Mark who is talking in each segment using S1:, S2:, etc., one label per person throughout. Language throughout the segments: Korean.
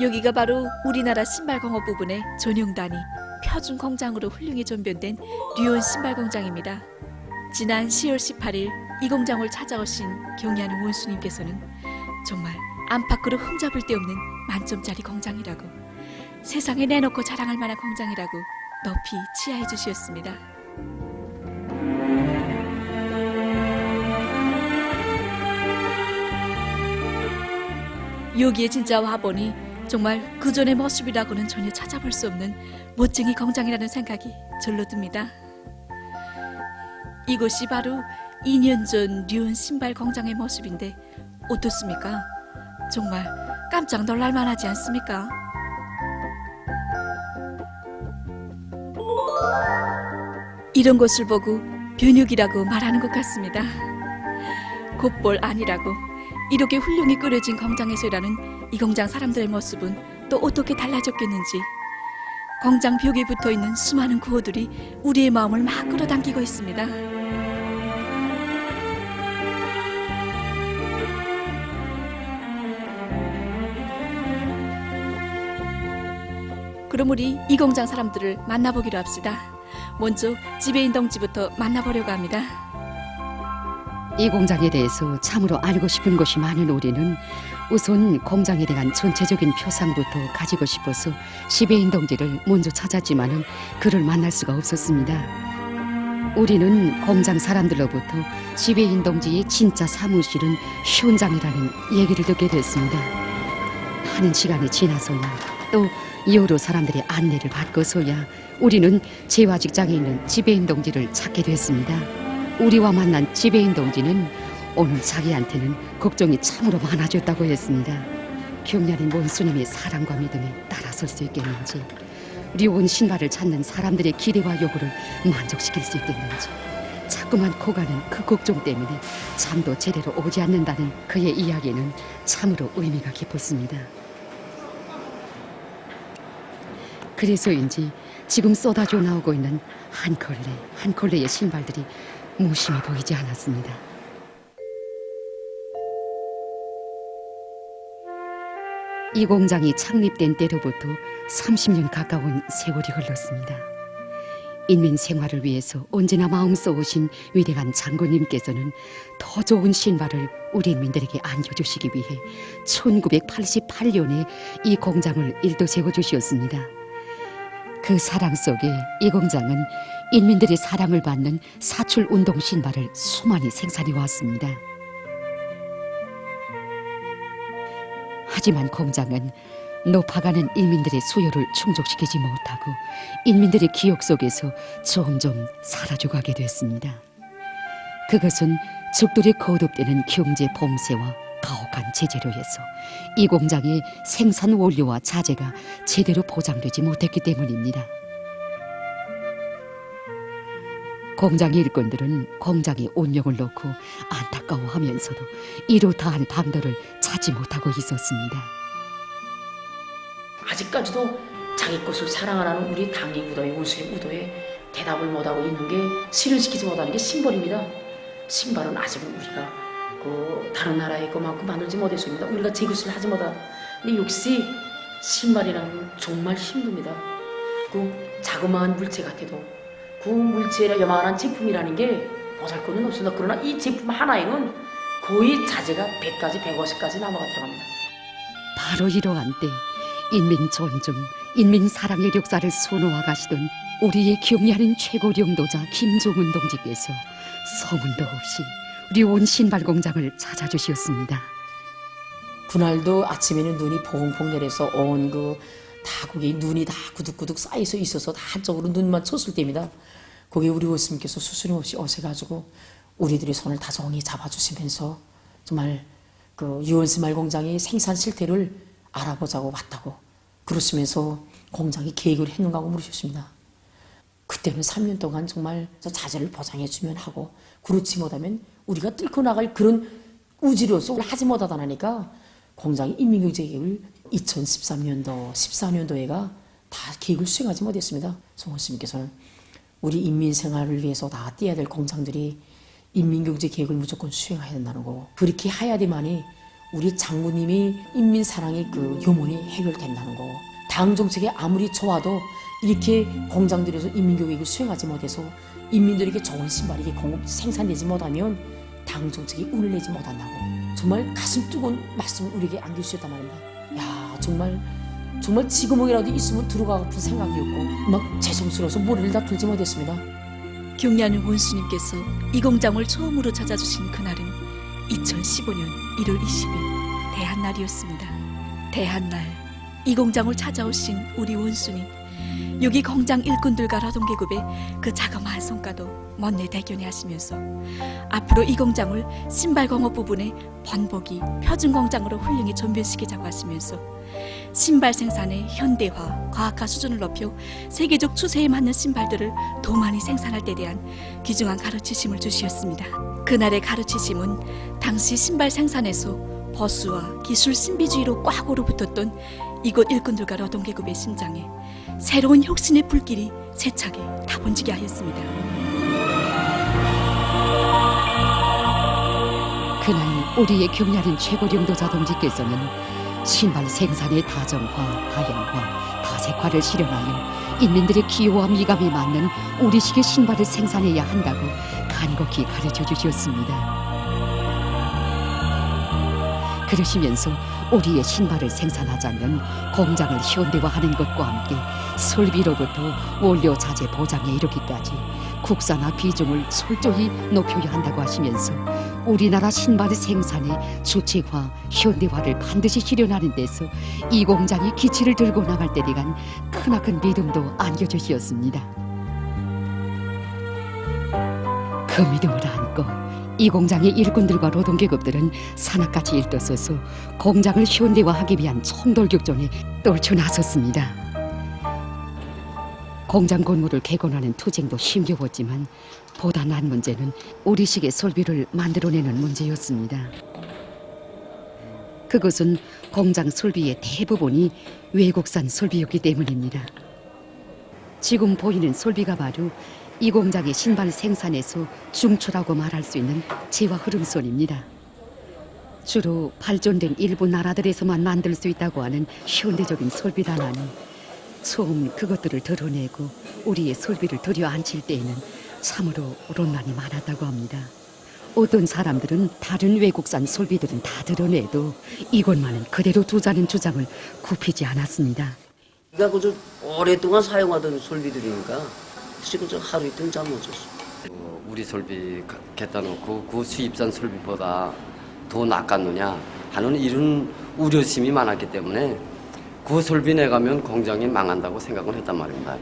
S1: 여기가 바로 우리나라 신발공업 부분의 전용단위 표준 공장으로 훌륭히 전변된 류온 신발공장입니다. 지난 10월 18일 이 공장을 찾아오신 경의하는 원수님께서는 정말 안팎으로 흠잡을 데 없는 만점짜리 공장이라고, 세상에 내놓고 자랑할 만한 공장이라고 높이 치하해 주셨습니다. 여기에 진짜 와보니 정말 그전의 모습이라고는 전혀 찾아볼 수 없는 멋쟁이 공장이라는 생각이 절로 듭니다. 이곳이 바로 2년 전 류온 신발 공장의 모습인데 어떻습니까? 정말 깜짝 놀랄 만하지 않습니까? 이런 것을 보고 변육이라고 말하는 것 같습니다. 곱볼 아니라고 이렇게 훌륭히 꾸려진 공장에서 일하는 이 공장 사람들의 모습은 또 어떻게 달라졌겠는지, 공장 벽에 붙어있는 수많은 구호들이 우리의 마음을 막 끌어당기고 있습니다. 그럼 우리 이 공장 사람들을 만나보기로 합시다. 먼저 지배인 동지부터 만나보려고 합니다.
S2: 이 공장에 대해서 참으로 알고 싶은 것이 많은 우리는 우선 공장에 대한 전체적인 표상부터 가지고 싶어서 지배인 동지를 먼저 찾았지만은 그를 만날 수가 없었습니다. 우리는 공장 사람들로부터 지배인 동지의 진짜 사무실은 현장이라는 얘기를 듣게 됐습니다. 많은 시간이 지나서야, 또 여러 사람들의 안내를 받고서야 우리는 재화 직장에 있는 지배인 동지를 찾게 됐습니다. 우리와 만난 지배인 동지는 오늘 자기한테는 걱정이 참으로 많아졌다고 했습니다. 경련인 원수님의 사랑과 믿음에 따라설 수 있겠는지, 류온 신발을 찾는 사람들의 기대와 요구를 만족시킬 수 있겠는지, 자꾸만 커가는 그 걱정 때문에 잠도 제대로 오지 않는다는 그의 이야기는 참으로 의미가 깊었습니다. 그래서인지 지금 쏟아져 나오고 있는 한 컬레 한 컬레의 신발들이 무심해 보이지 않았습니다. 이 공장이 창립된 때로부터 30년 가까운 세월이 흘렀습니다. 인민 생활을 위해서 언제나 마음 써오신 위대한 장군님께서는 더 좋은 신발을 우리 인민들에게 안겨주시기 위해 1988년에 이 공장을 일도 세워주셨습니다. 그 사랑 속에 이 공장은 인민들의 사랑을 받는 사출운동 신발을 수많이 생산해 왔습니다. 하지만 공장은 높아가는 인민들의 수요를 충족시키지 못하고 인민들의 기억 속에서 점점 사라져가게 됐습니다. 그것은 적들이 거듭되는 경제 봉쇄와 가혹한 제재로 해서 이 공장의 생산 원료와 자재가 제대로 보장되지 못했기 때문입니다. 공장의 일꾼들은 공장에 운명을 놓고 안타까워하면서도 이루다한 방도를 찾지 못하고 있었습니다.
S3: 아직까지도 자기 것을 사랑하는 우리 당의 무도회, 원수의 무도회 대답을 못하고 있는 게, 실현시키지 못하는 게 신발입니다. 신발은 아직은 우리가 다른 나라에 그만큼 만들지 못했습니다. 우리가 제 것을 하지 못한. 근데 역시 신발이란 정말 힘듭니다. 그 자그마한 물체 같아도 그 물체라 요만한 제품이라는 게 보잘것은 없습니다. 그러나 이 제품 하나에는 거의 자재가 100가지, 150가지 남아가 들어갑니다.
S2: 바로 이러한 때 인민 존중, 인민 사랑의 역사를 선호하 가시던 우리의 경의하는 최고領導자 김종은 동지께서 소문도 없이 류온 신발 공장을 찾아주셨습니다.
S3: 그날도 아침에는 눈이 퐁퐁 내려서 온 거기 눈이 다 구둑구둑 쌓여서 있어서 다 한쪽으로 눈만 쳤을 때입니다. 거기에 우리 원수님께서 수스림 없이 오셔가지고 우리들의 손을 다정히 잡아주시면서 정말 류온 신발 공장의 생산 실태를 알아보자고 왔다고 그러시면서 공장이 계획을 했는가 하고 물으셨습니다. 그때는 3년 동안 정말 자재를 보장해주면 하고, 그렇지 못하면 우리가 뚫고 나갈 그런 우지로서 하지 못하다 나니까 공장의 인민경제계획을 2013년도, 14년도에가 다 계획을 수행하지 못했습니다. 송원 스님께서는 우리 인민 생활을 위해서 다 떼야 될 공장들이 인민경제 계획을 무조건 수행해야 된다는 거고, 그렇게 해야지만이 우리 장모님이 인민 사랑의 그 요문이 해결된다는 거고, 당 정책이 아무리 좋아도 이렇게 공장들에서 인민교육을 수행하지 못해서 인민들에게 좋은 신발이 생산되지 못하면 당 정책이 운을 내지 못한다고, 정말 가슴 뜨거운 말씀을 우리에게 안겨주셨단 말입니다. 야, 정말 지구멍이라도 있으면 들어가고 생각이었고 막 죄송스러워서 머리를 다 들지 못했습니다.
S1: 경리하는 원수님께서 이 공장을 처음으로 찾아주신 그날은 2015년 1월 20일 대한날이었습니다. 대한날, 이 공장을 찾아오신 우리 원수님, 여기 공장 일꾼들과 노동계급의 그 자그마한 성과도 먼내 대견해 하시면서 앞으로 이 공장을 신발공업 부분의 번복이 표준공장으로 훌륭히 전변시키자고 하시면서 신발 생산의 현대화, 과학화 수준을 높여 세계적 추세에 맞는 신발들을 더 많이 생산할 때 대한 귀중한 가르치심을 주시었습니다. 그날의 가르치심은 당시 신발 생산에서 보수와 기술 신비주의로 꽉 얼어붙었던 이곳 일꾼들과 노동계급의 심장에 새로운 혁신의 불길이 세차게 타번지게 하였습니다.
S2: 그날 우리의 경리하는 최고령도자 동지께서는 신발 생산의 다정화, 다양화, 다색화를 실현하여 인민들의 기호와 미감에 맞는 우리식의 신발을 생산해야 한다고 간곡히 가르쳐 주셨습니다. 그러시면서 우리의 신발을 생산하자면 공장을 현대화하는 것과 함께 설비로부터 원료 자재 보장에 이르기까지 국산화 비중을 철저히 높여야 한다고 하시면서 우리나라 신발 생산의 주체화, 현대화를 반드시 실현하는 데서 이 공장이 기치를 들고 나갈 때 대한 크나큰 믿음도 안겨주시었습니다. 그 믿음을 안고 이 공장의 일꾼들과 노동계급들은 산악같이 일떠서서 공장을 현대화하기 위한 총돌격전에 떨쳐나섰습니다. 공장 건물을 개건하는 투쟁도 힘겨웠지만 보다 난 문제는 우리식의 설비를 만들어내는 문제였습니다. 그것은 공장 설비의 대부분이 외국산 설비였기 때문입니다. 지금 보이는 설비가 바로 이 공장의 신발 생산에서 중추라고 말할 수 있는 재화 흐름선입니다. 주로 발전된 일부 나라들에서만 만들 수 있다고 하는 현대적인 설비라나니 처음 그것들을 드러내고 우리의 설비를 들여앉힐 때에는 참으로 논란이 많았다고 합니다. 어떤 사람들은 다른 외국산 설비들은 다 드러내도 이것만은 그대로 두자는 주장을 굽히지 않았습니다.
S4: 우리가 그저 오랫동안 사용하던 설비들이니까 지금 저 하루 이틀 잠 못 잤어.
S5: 우리 설비 갖다 놓고 그 수입산 설비보다 더 낫겠느냐 하는 이런 우려심이 많았기 때문에 그 설비 내가면 공장이 망한다고 생각을 했단 말입니다.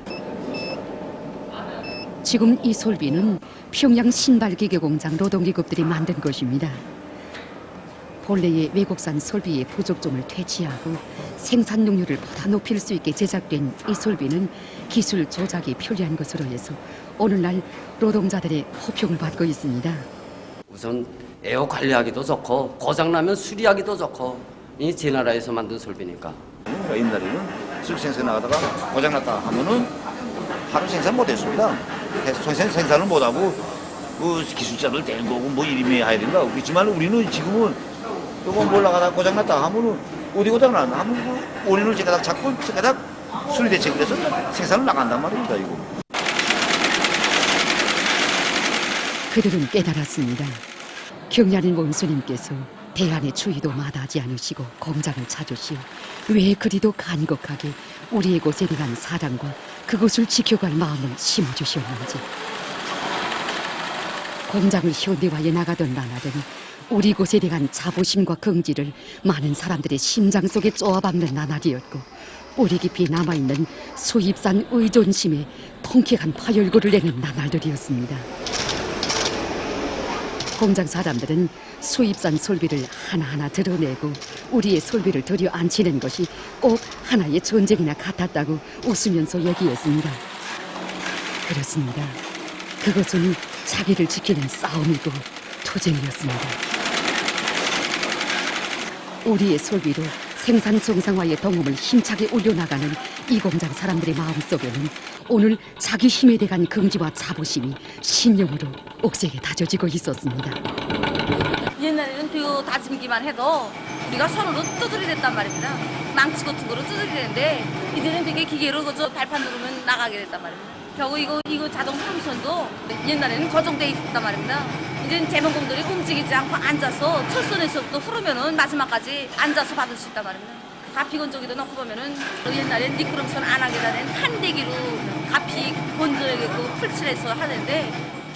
S2: 지금 이 설비는 평양 신발기계 공장 노동계급들이 만든 것입니다. 본래의 외국산 설비의 부족점을 퇴치하고 생산 능률을 보다 높일 수 있게 제작된 이 설비는 기술 조작이 편리한 것으로 해서 오늘날 노동자들의 호평을 받고 있습니다.
S5: 우선 에어 관리하기도 좋고 고장나면 수리하기도 좋고 이 제 나라에서 만든 설비니까.
S6: 옛날에는 쑥 생산하다가 고장났다 하면은 하루 생산 못했습니다. 생산을 못하고 뭐 기술자들 된 거고 뭐 이름이 해야 된다. 그렇지만 우리는 지금은 이거 몰라가다 고장났다 하면은 어디 고장났나 하면 그 원인을 제가 다 잡고 제가 다 수리 대책을 해서 생산을 나간단 말입니다. 이거.
S2: 그들은 깨달았습니다. 경리하는 원수님께서 대안의 주의도 마다하지 않으시고 공장을 찾으시오 왜 그리도 간곡하게 우리의 곳에 대한 사랑과 그것을 지켜갈 마음을 심어주셨는지. 공장을 현대화해 나가던 나날은 우리 곳에 대한 자부심과 긍지를 많은 사람들의 심장 속에 쪼아박는 나날이었고 뿌리 깊이 남아있는 수입산 의존심에 통쾌한 파열구를 내는 나날들이었습니다. 공장 사람들은 수입산 설비를 하나하나 드러내고 우리의 설비를 들여앉히는 것이 꼭 하나의 전쟁이나 같았다고 웃으면서 얘기했습니다. 그렇습니다. 그것은 자기를 지키는 싸움이고 투쟁이었습니다. 우리의 설비로 생산 정상화의 동음을 힘차게 올려나가는 이 공장 사람들의 마음속에는 오늘 자기 힘에 대한 긍지와 자부심이 신념으로 옥색에 다져지고 있었습니다.
S7: 옛날에는 벼 다짐기만 해도 우리가 손으로 두드리랬단 말입니다. 망치 같은 거로 두드리랬는데 이제는 되게 기계로 그저 발판 누르면 나가게 됐단 말입니다. 겨우 이거 자동 삼선도 옛날에는 고정돼 있었단 말입니다. 이제는 재봉공들이 움직이지 않고 앉아서 철선에서부터 흐르면은 마지막까지 앉아서 받을 수 있단 말입니다. 가피 건조기도 넣고 보면은 옛날엔 미끄럼선 안 하게 되는 한대기로 가피 건조하게 풀칠해서 하는데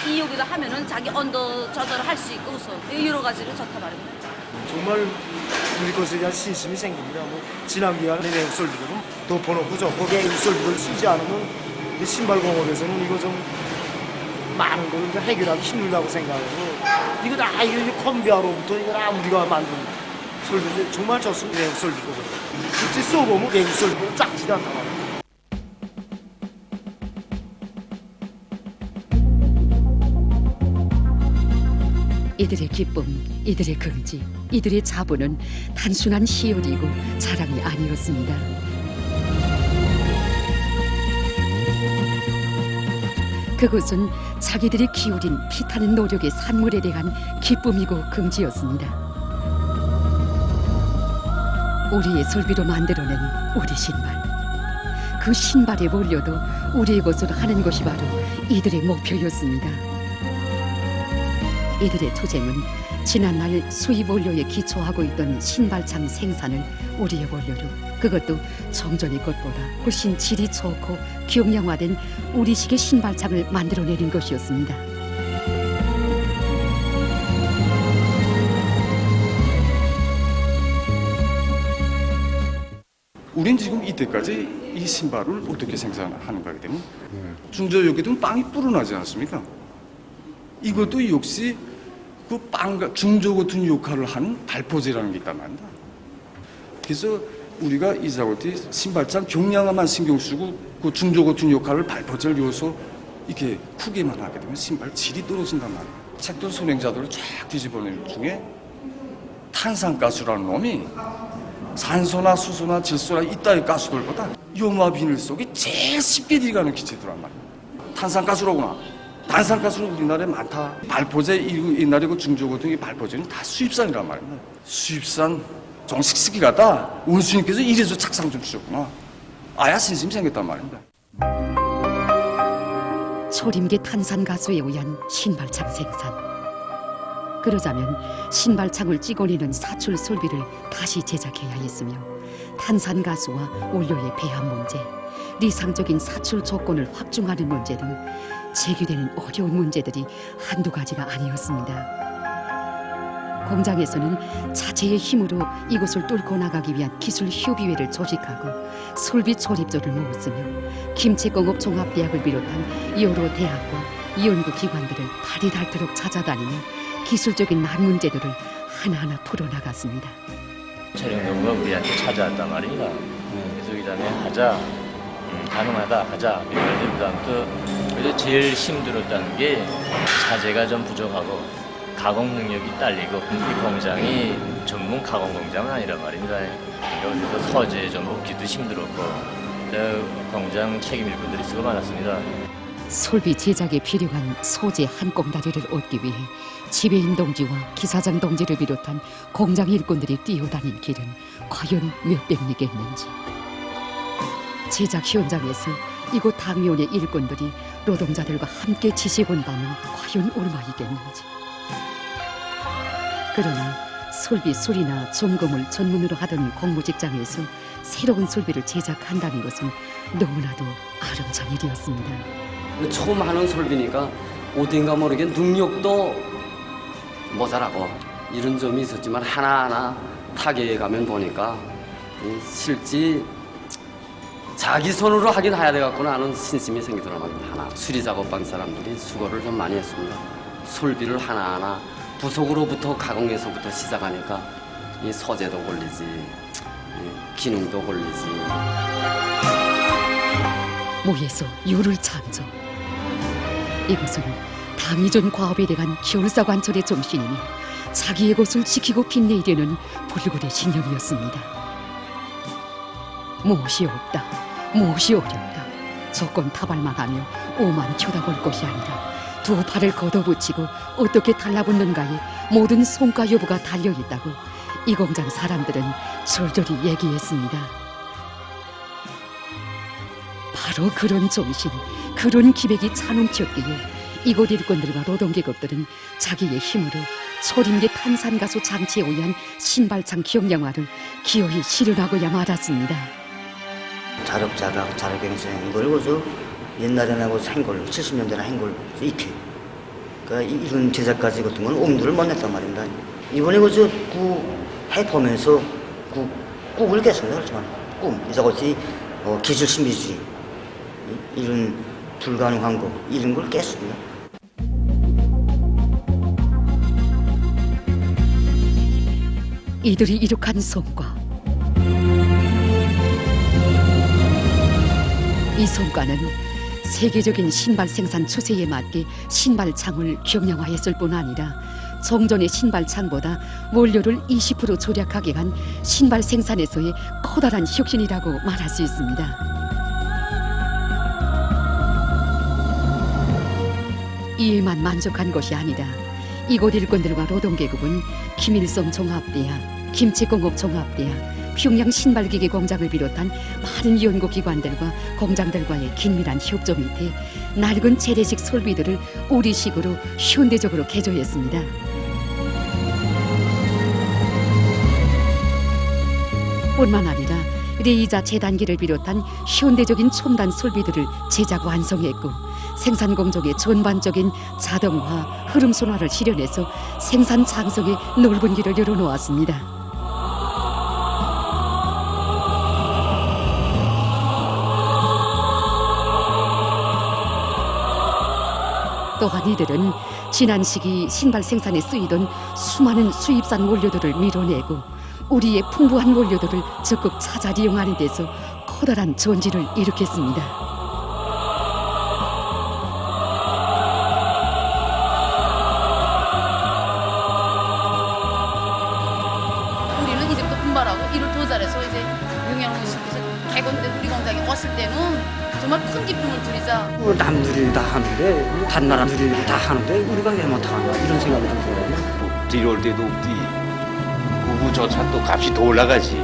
S7: 이 여기다 하면은 자기 온도 조절을 할 수 있고 우선 여러 가지로 좋단 말입니다.
S8: 정말 우리 것에 대한 신심이 생깁니다. 뭐 지난 기간에 내국 솔비들은 덮어놓고 좋고 내국 솔비를 쓰지 않으면 이 신발공업에서는 이거 좀 많은 걸 이제 해결하기 힘들다고 생각해서 이거 다 이거 컴비아로부터 이거 다 우리가 만든 솔비인데 정말 좋습니다. 내국 솔비거든요. 실제 써보면 내국 솔비는 작지도 않다고 합니다.
S2: 이들의 기쁨, 이들의 긍지, 이들의 자부는 단순한 희열이고 자랑이 아니었습니다. 그것은 자기들이 기울인 피타는 노력의 산물에 대한 기쁨이고 긍지였습니다. 우리의 솔비로 만들어낸 우리 신발. 그 신발에 몰려도 우리의 것으로 하는 것이 바로 이들의 목표였습니다. 이들의 투쟁은 지난날 수입 원료에 기초하고 있던 신발창 생산을 우리의 원료로, 그것도 정전의 것보다 훨씬 질이 좋고 경량화된 우리식의 신발창을 만들어내는 것이었습니다.
S9: 우린 지금 이때까지 이 신발을 어떻게 생산하는가 하게 되면 중저역에도 빵이 불어나지 않습니까? 이것도 역시 그 빵과 중조 같은 역할을 하는 발포제라는 게 있단 말입니다. 그래서 우리가 이 작업 때 신발장 경량화만 신경 쓰고 그 중조 같은 역할을 발포제를 요소 이렇게 크게만 하게 되면 신발 질이 떨어진단 말이에요. 책도 선행자들을 쫙 뒤집어내는 중에 탄산가스라는 놈이 산소나 수소나 질소나 이따위 가스들보다 염화 비닐 속에 제일 쉽게 들어가는 기체들란 말이에요. 탄산가스로구나. 탄산가스는 우리나라에 많다. 발포제 옛날에 그 중조 같은 게 발포제는 다 수입산이란 말입니다. 수입산 정식시기 가다 원수님께서 이래서 착상 좀 주셨구나. 아야 신심 생겼단 말입니다.
S2: 초림계 탄산가스에 의한 신발창 생산. 그러자면 신발창을 찍어내는 사출 솔비를 다시 제작해야 했으며 탄산가스와 원료의 배합 문제, 리상적인 사출 조건을 확충하는 문제 등 제기되는 어려운 문제들이 한두 가지가 아니었습니다. 공장에서는 자체의 힘으로 이곳을 뚫고 나가기 위한 기술 협의회를 조직하고 솔비 조립조를 모았으며 김치공업 종합대학을 비롯한 여러 대학과 연구 기관들을 발이 닳도록 찾아다니며 기술적인 난 문제들을 하나하나 풀어나갔습니다.
S10: 촬영동무가 우리한테 찾아왔단 말입니다. 그래서 이 다음에 하자, 가능하다 하자. 그다음부터 제일 힘들었다는 게 자재가 좀 부족하고 가공 능력이 딸리고 이 공장이 전문 가공 공장은 아니란 말입니다. 그래서 서재 좀 얻기도 힘들었고 공장 책임 일꾼들이 수고 많았습니다.
S2: 솔비 제작에 필요한 소재 한 꽁다리를 얻기 위해 지배인 동지와 기사장 동지를 비롯한 공장 일꾼들이 뛰어다닌 길은 과연 몇백 리겠는지. 제작 현장에서 이곳 당면의 일꾼들이 노동자들과 함께 지새운 밤은 과연 얼마이겠는지. 그러나 솔비 수리나 점검을 전문으로 하던 공무직장에서 새로운 솔비를 제작한다는 것은 너무나도 아름다운 일이었습니다.
S5: 처음 하는 솔비니까 어딘가 모르게 능력도 모자라고 이런 점이 있었지만 하나하나 타격에 가면 보니까 실제 자기 손으로 하긴 해야 되겠구나 하는 신심이 생기더라고요. 하나 수리 작업반 사람들이 수고를 좀 많이 했습니다. 솔비를 하나하나 부속으로부터 가공에서부터 시작하니까 이 소재도 걸리지, 기능도 걸리지.
S2: 모에서 유를 창조. 이것은 당이전 과업에 대한 겨울사관철의 정신이며 자기의 것을 지키고 빛내려는 불굴의 신념이었습니다. 무엇이 없다, 무엇이 어렵다. 조건 타발만 하며 오만 쳐다볼 것이 아니라 두 팔을 걷어붙이고 어떻게 달라붙는가에 모든 손과 여부가 달려있다고 이 공장 사람들은 절절히 얘기했습니다. 바로 그런 정신, 그런 기백이 차넘쳤기에 이곳 일꾼들과 노동계급들은 자기의 힘으로 초림계 탄산가수 장치에 의한 신발창 경량화를 기어이 실현하고야 말았습니다.
S11: 자력자각, 자력갱생 그리고 저 옛날에나 그 행골, 70년대나 행골 익히 그러니까 이런 제작까지 같은 건 엄두를 못 냈단 말입니다. 이번에 그저 해보면서 꿈을 깼습니다. 그렇지만 이것이 기술 신비주의 이런 불가능한 거 이런 걸 깼습니다.
S2: 이들이 이룩한 성과, 이 성과는 세계적인 신발 생산 추세에 맞게 신발창을 경량화했을 뿐 아니라 정전의 신발창보다 원료를 20% 절약하게 한 신발 생산에서의 커다란 혁신이라고 말할 수 있습니다. 이에만 만족한 것이 아니라 이곳 일꾼들과 노동계급은 김일성 종합대학, 김치공업 종합대학, 평양 신발기계 공장을 비롯한 많은 연구기관들과 공장들과의 긴밀한 협조 밑에 낡은 재래식 설비들을 우리식으로 현대적으로 개조했습니다. 뿐만 아니라 레이자 재단기를 비롯한 현대적인 첨단 설비들을 제작 완성했고 생산 공정의 전반적인 자동화, 흐름 순환을 실현해서 생산 장성의 넓은 길을 열어놓았습니다. 또한 이들은 지난 시기 신발 생산에 쓰이던 수많은 수입산 원료들을 밀어내고 우리의 풍부한 원료들을 적극 찾아 이용하는 데서 커다란 전진을 일으켰습니다.
S7: 우리는 이제부터 분발하고 일을 더 잘해서 이제 용양원수께서 개건된 우리 공장에 왔을 때는 정말 큰 기쁨을 드리자.
S4: 남들이 다 하는데 다른 나라들이 다 하는데 우리가 왜 못하나 이런 생각이 들거든요.
S12: 뒤로 올 때도 없디. 우부조차 또 값이 더 올라가지.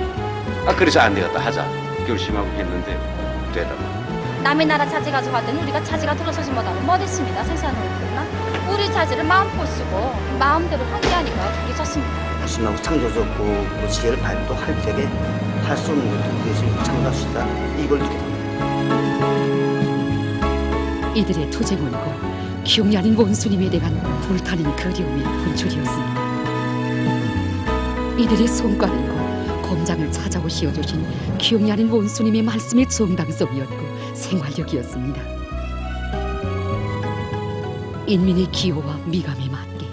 S12: 그래서 안 되겠다 하자 결심하고 했는데 되더라.
S13: 남의 나라 차지 가져갈 때는 우리가 차지가 들어서지 못하면 못했습니다. 생산을 했구나. 우리 차지를 마음껏 쓰고 마음대로 하게 하니까 그게 좋습니다.
S11: 열심하고 창조적고 그 지혜를 발도할 때에 할 수 없는 것도 그것을 창조합시다. 이걸 듣게 됩니다.
S2: 이들의 투쟁원고 경량인 원수님에 대한 불타는 그리움이 분출이었습니다. 이들의 성과는 공장을 찾아오 씌워주신 경량인 원수님의 말씀의 정당성이었고 생활력이었습니다. 인민의 기호와 미감에 맞게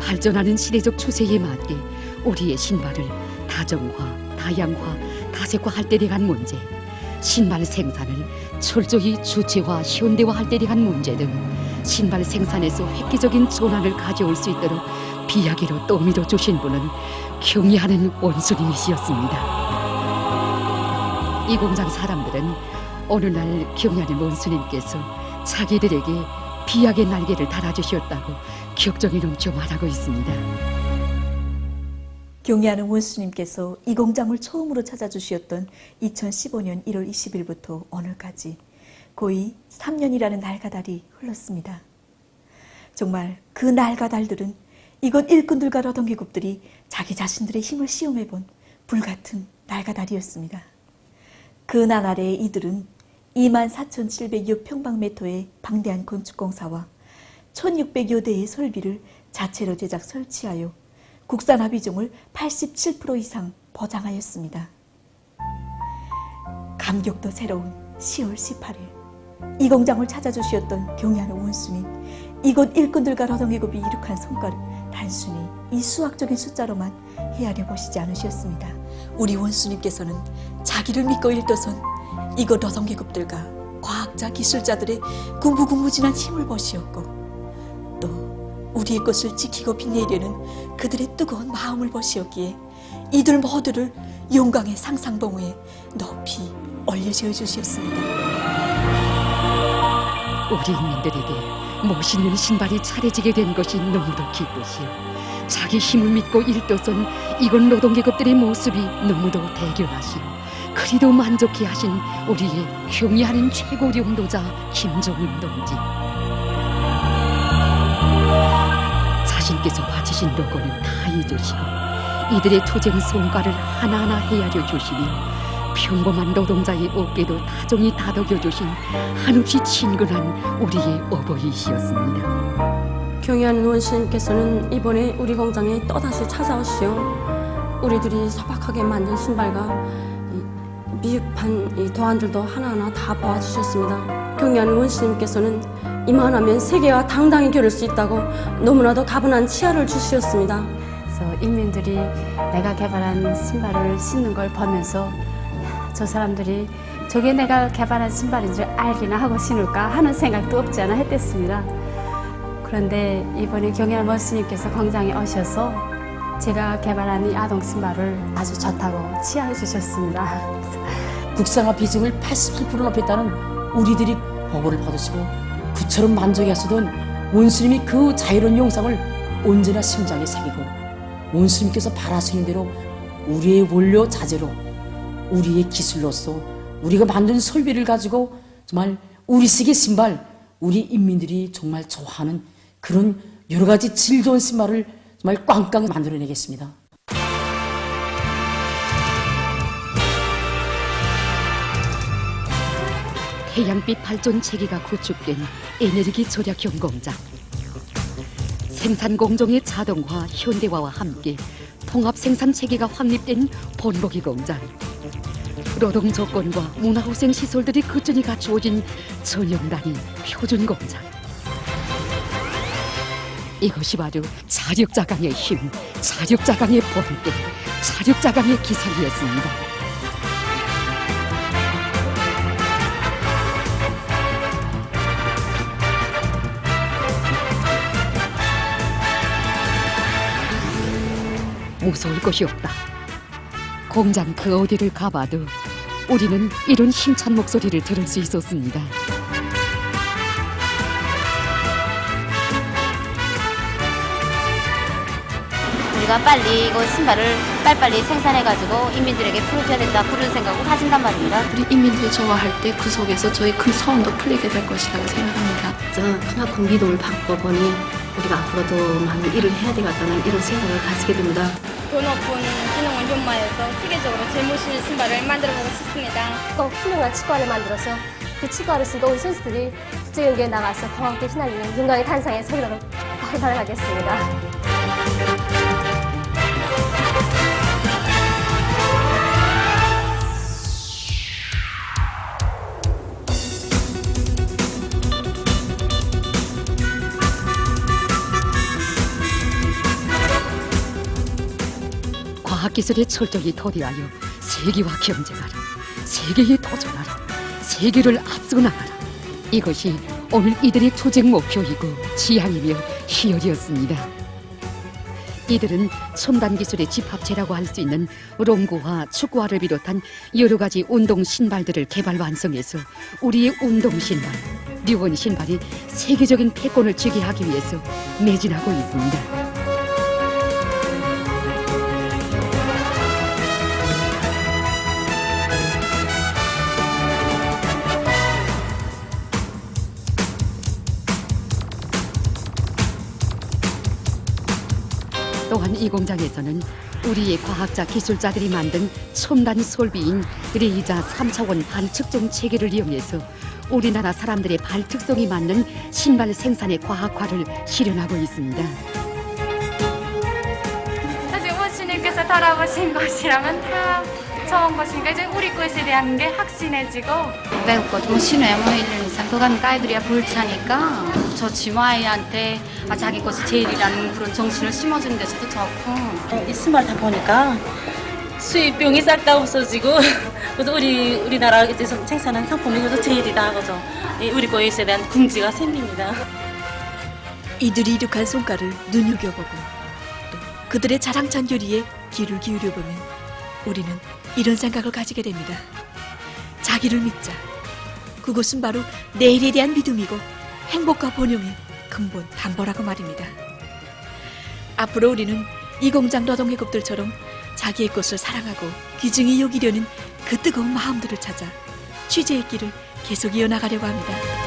S2: 발전하는 시대적 추세에 맞게 우리의 신발을 다정화, 다양화, 다색화할 때 대한 문제, 신발 생산을 철저히 주체화, 현대화할 때 대한 문제 등 신발 생산에서 획기적인 전환을 가져올 수 있도록 비약으로 떠밀어 주신 분은 경의하는 원수님이시였습니다. 이 공장 사람들은 어느 날 경의하는 원수님께서 자기들에게 비약의 날개를 달아주셨다고 격정이 넘쳐 말하고 있습니다.
S1: 경의하는 원수님께서 이 공장을 처음으로 찾아주셨던 2015년 1월 20일부터 오늘까지 거의 3년이라는 날가달이 흘렀습니다. 정말 그 날가달들은 이곳 일꾼들과 노동계급들이 자기 자신들의 힘을 시험해본 불같은 날가달이었습니다. 그 나날에 이들은 24,700여 평방미터의 방대한 건축공사와 1,600여 대의 설비를 자체로 제작 설치하여 국산화 비중을 87% 이상 보장하였습니다. 감격도 새로운 10월 18일 이 공장을 찾아주셨던 경의하는 원수님, 이곳 일꾼들과 노동계급이 이룩한 성과를 단순히 이 수학적인 숫자로만 헤아려 보시지 않으셨습니다. 우리 원수님께서는 자기를 믿고 일떠선 이곳 노동계급들과 과학자, 기술자들의 군부군무진한 힘을 보시었고 또 우리의 것을 지키고 빛내려는 그들의 뜨거운 마음을 보시었기에 이들 모두를 영광의 상상봉우에 높이 올려지어 주셨습니다.
S2: 우리 인민들에게 멋있는 신발이 차려지게 된 것이 너무도 기쁘시오. 자기 힘을 믿고 일떠선 이건 노동계급들의 모습이 너무도 대견하시오. 그리도 만족해 하신 우리의 경의하는 최고領導자 김정은 동지. 자신께서 바치신 로고는 다 잊으시고 이들의 투쟁 성과를 하나하나 헤아려 주시며 평범한 노동자의 어깨도 다정히 다독여 주신 한없이 친근한 우리의 어버이시였습니다.
S14: 경의하는 원시님께서는 이번에 우리 공장에 또다시 찾아오시어 우리들이 소박하게 만든 신발과 미흡한 도안들도 하나하나 다 보아주셨습니다. 경의하는 원시님께서는 이만하면 세계와 당당히 겨룰 수 있다고 너무나도 가분한 치아를 주시었습니다.
S15: 그래서 인민들이 내가 개발한 신발을 신는 걸 보면서 저 사람들이 저게 내가 개발한 신발인 줄 알기나 하고 신을까 하는 생각도 없지 않아 했댔습니다. 그런데 이번에 경의하는 원스님께서 광장에 오셔서 제가 개발한 이 아동 신발을 아주 좋다고 치하해 주셨습니다.
S3: 국산화 비중을 87% 높였다는 우리들이 보고를 받으시고 그처럼 만족해하시던 원수님이 그 자유로운 영상을 언제나 심장에 새기고 원수님께서 바라시는 대로 우리의 원료 자재로 우리의 기술로서 우리가 만든 설비를 가지고 정말 우리식의 신발, 우리 인민들이 정말 좋아하는 그런 여러 가지 질 좋은 신발을 정말 꽝꽝 만들어내겠습니다.
S2: 태양빛 발전 체계가 구축된 에너지 절약형 공장. 생산 공정의 자동화, 현대화와 함께 통합 생산 체계가 확립된 본보기 공장. 노동 조건과 문화후생 시설들이 꾸준히 갖추어진 전형 단위 표준 공장. 이것이 바로 자력자강의 힘, 자력자강의 본격, 자력자강의 기술이었습니다. 무서울 것이 없다. 공장 그 어디를 가봐도 우리는 이런 힘찬 목소리를 들을 수 있었습니다.
S13: 우리가 빨리 이거 신발을 빨리빨리 생산해가지고 인민들에게 풀어줘야 된다 그런 생각을 가진단 말입니다.
S16: 우리 인민들이 좋아할 때 그 속에서 저희 큰 소원도 풀리게 될 것이라고 생각합니다.
S17: 저는 그만큼 믿음을 받고 보니 우리가 앞으로도 많은 일을 해야 되겠다는 이런 생각을 가지게 됩니다.
S18: 더 높은 기능을 연마해서 세계적으로 제일 멋있는 신발을 만들어보고 싶습니다.
S19: 꼭 훌륭한 치과를 만들어서 그 치과를 쓰고 우리 선수들이 국제경기에 나가서 공항에 휘날리는 영광의 탄상에 서도록 바라겠습니다.
S2: 과학기술의 철저히 토대하여 세계와 경쟁하라, 세계에 도전하라, 세계를 앞서 나가라. 이것이 오늘 이들의 투쟁 목표이고 지향이며 희열이었습니다. 이들은 첨단 기술의 집합체라고 할 수 있는 롱구와 축구화를 비롯한 여러 가지 운동 신발들을 개발 완성해서 우리의 운동 신발, 류원 신발이 세계적인 패권을 쥐게 하기 위해서 매진하고 있습니다. 또한 이 공장에서는 우리의 과학자, 기술자들이 만든 첨단 설비인 레이저 3차원 발 측정 체계를 이용해서 우리나라 사람들의 발 특성이 맞는 신발 생산의 과학화를 실현하고 있습니다.
S20: 사실 원수님께서 돌아보신 것이라면 다 좋은 것이니까 이제 우리 것에 대한 게 확신해지고
S21: 외국 것도 신어야 1년 이상 더 가면 아이들이야 볼차니까 좋지 뭐 아이한테 자기 것이 제일이라는 그런 정신을 심어주는 데서도 좋고
S22: 이 신발 다 보니까 수입병이 싹 다 없어지고 그래서 우리나라 이제 생산한 상품이 그래서 제일이다 그죠. 우리 거에 대한 궁지가 생깁니다.
S1: 이들이 이룩한 성과를 눈여겨보고 또 그들의 자랑찬 결의에 귀를 기울여보면 우리는 이런 생각을 가지게 됩니다. 자기를 믿자. 그것은 바로 내일에 대한 믿음이고 행복과 번영의 근본 담보라고 말입니다. 앞으로 우리는 이 공장 노동계급들처럼 자기의 것을 사랑하고 귀중히 여기려는 그 뜨거운 마음들을 찾아 취재의 길을 계속 이어나가려고 합니다.